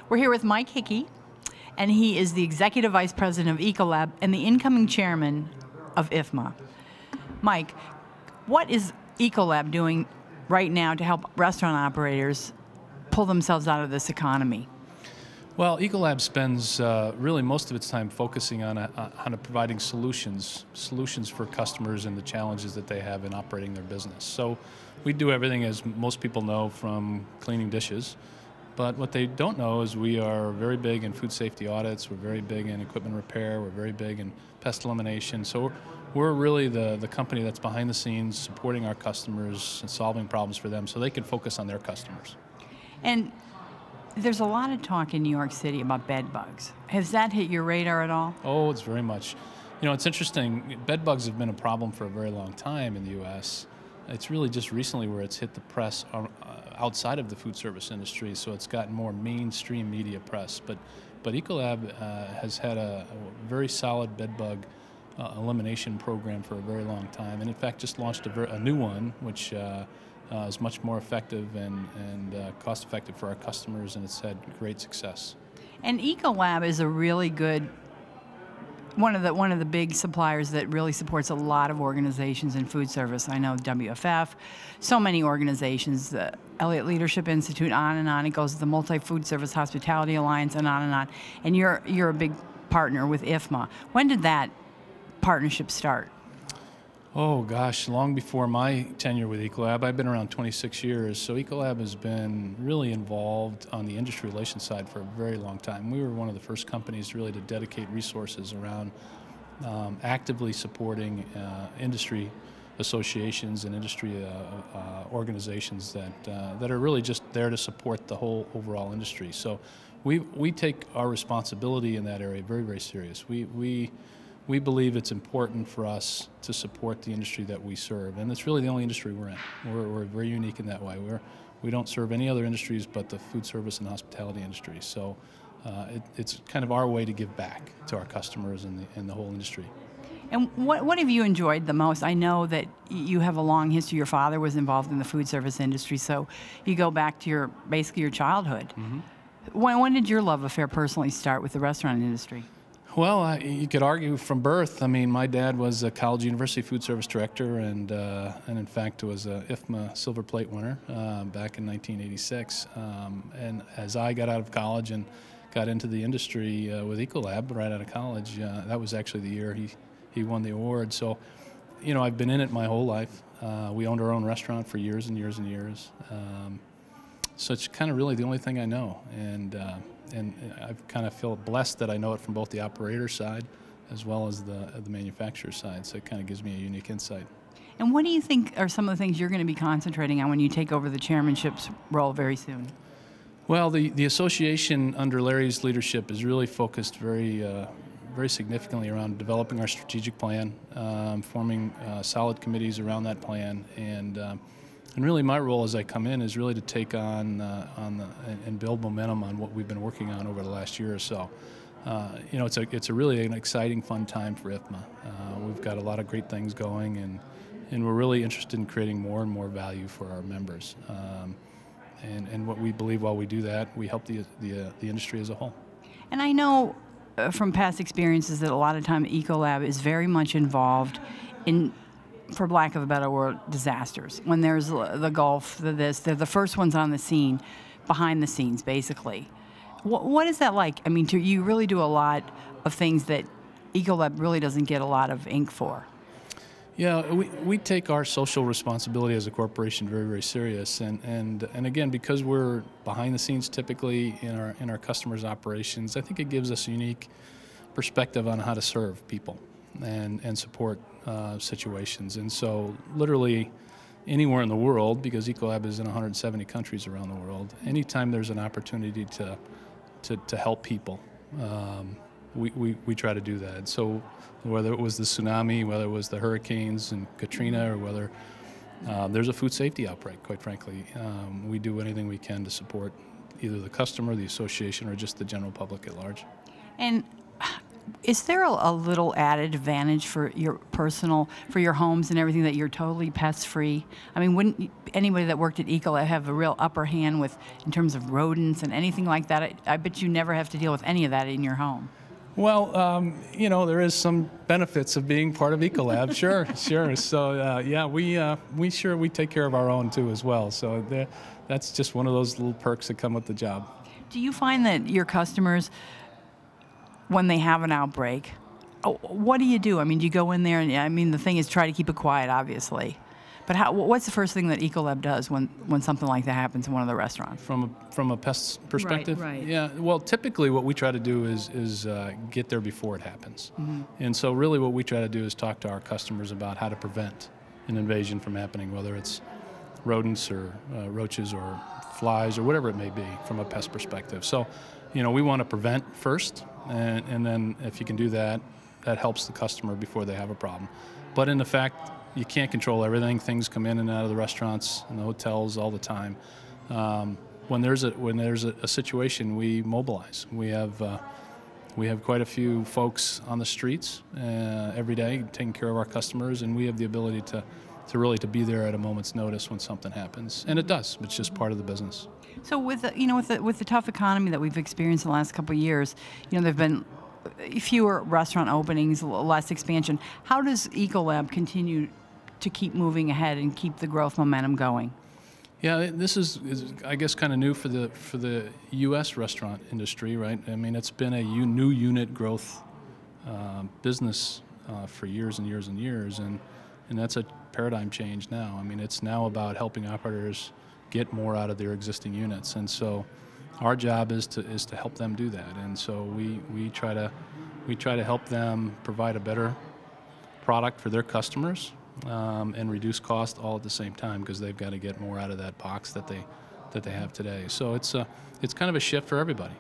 We're here with Mike Hickey, and he is the Executive Vice President of Ecolab and the incoming Chairman of IFMA. Mike, what is Ecolab doing right now to help restaurant operators pull themselves out of this economy? Well, Ecolab spends really most of its time focusing on providing solutions for customers and the challenges that they have in operating their business. So we do everything, as most people know, from cleaning dishes. But what they don't know is we are very big in food safety audits, we're very big in equipment repair, we're very big in pest elimination. So we're really the company that's behind the scenes supporting our customers and solving problems for them so they can focus on their customers. And there's a lot of talk in New York City about bed bugs. Has that hit your radar at all? Oh, it's very much. You know, it's interesting. Bed bugs have been a problem for a very long time in the U.S. It's really just recently where it's hit the press outside of the food service industry, so it's gotten more mainstream media press. But Ecolab has had a very solid bed bug elimination program for a very long time, and in fact just launched a new one, which is much more effective and cost-effective for our customers, and it's had great success. And Ecolab is a really good one of the big suppliers that really supports a lot of organizations in food service. I know WFF, so many organizations, the Elliott Leadership Institute, on and on. It goes to the Multi-Food Service Hospitality Alliance, and on and on. And you're a big partner with IFMA. When did that partnership start? Oh gosh, long before my tenure with Ecolab. I've been around 26 years, so Ecolab has been really involved on the industry relations side for a very long time. We were one of the first companies really to dedicate resources around actively supporting industry associations and industry organizations that are really just there to support the whole overall industry. So we take our responsibility in that area very, very serious. We believe it's important for us to support the industry that we serve, and it's really the only industry we're in. We're very unique in that way. We don't serve any other industries but the food service and hospitality industry. So it's kind of our way to give back to our customers and the whole industry. And what have you enjoyed the most? I know that you have a long history. Your father was involved in the food service industry, so you go back to basically your childhood. Mm-hmm. When did your love affair personally start with the restaurant industry? Well, you could argue from birth. I mean, my dad was a college university food service director, and in fact was a IFMA silver plate winner back in 1986. And as I got out of college and got into the industry with Ecolab right out of college, that was actually the year he won the award. So, you know, I've been in it my whole life. We owned our own restaurant for years and years and years. So it's kind of really the only thing I know, and I kind of feel blessed that I know it from both the operator side as well as the manufacturer side, so it kind of gives me a unique insight. And what do you think are some of the things you're going to be concentrating on when you take over the chairmanship's role very soon? Well, the association under Larry's leadership is really focused very significantly around developing our strategic plan, forming solid committees around that plan, and really my role as I come in is really to take on and build momentum on what we've been working on over the last year or so. You know, it's a really an exciting, fun time for IFMA. We've got a lot of great things going, and we're really interested in creating more and more value for our members. And what we believe while we do that, we help the industry as a whole. And I know from past experiences that a lot of time Ecolab is very much involved in, for lack of a better word, disasters. When there's the Gulf, they're the first ones on the scene, behind the scenes, basically. What is that like? I mean, you really do a lot of things that Ecolab really doesn't get a lot of ink for. Yeah, we take our social responsibility as a corporation very, very serious, and again, because we're behind the scenes typically in our customers' operations, I think it gives us a unique perspective on how to serve people and support situations. And so literally anywhere in the world, because Ecolab is in 170 countries around the world, anytime there's an opportunity to help people, we try to do that. So whether it was the tsunami, whether it was the hurricanes and Katrina, or whether there's a food safety outbreak, quite frankly, we do anything we can to support either the customer, the association, or just the general public at large. And Is there a little added advantage for your homes and everything, that you're totally pest free? I mean, wouldn't anybody that worked at Ecolab have a real upper hand in terms of rodents and anything like that? I bet you never have to deal with any of that in your home. Well, there is some benefits of being part of Ecolab. Sure. So, we take care of our own too as well. So that's just one of those little perks that come with the job. Do you find that your customers, when they have an outbreak, what do you do? I mean, do you go in there and, the thing is try to keep it quiet, obviously. But what's the first thing that Ecolab does when something like that happens in one of the restaurants? From a pest perspective? Right. Yeah, well, typically what we try to do is get there before it happens. Mm-hmm. And so really what we try to do is talk to our customers about how to prevent an invasion from happening, whether it's rodents or roaches or flies or whatever it may be from a pest perspective. So, we want to prevent first, and then if you can do that, that helps the customer before they have a problem. But in the fact, you can't control everything. Things come in and out of the restaurants and the hotels all the time. When there's a situation, we mobilize. We have quite a few folks on the streets every day taking care of our customers, and we have the ability to really be there at a moment's notice when something happens. And it does. It's just part of the business. So with the tough economy that we've experienced in the last couple of years, there've been fewer restaurant openings, less expansion. How does Ecolab continue to keep moving ahead and keep the growth momentum going? Yeah, this is I guess kind of new for the U.S. restaurant industry, right? I mean, it's been a new unit growth business for years and years and years, and that's a paradigm change now. I mean, it's now about helping operators get more out of their existing units, and so our job is to help them do that. And so we try to help them provide a better product for their customers. And reduce cost all at the same time, because they've got to get more out of that box that they have today. So it's kind of a shift for everybody.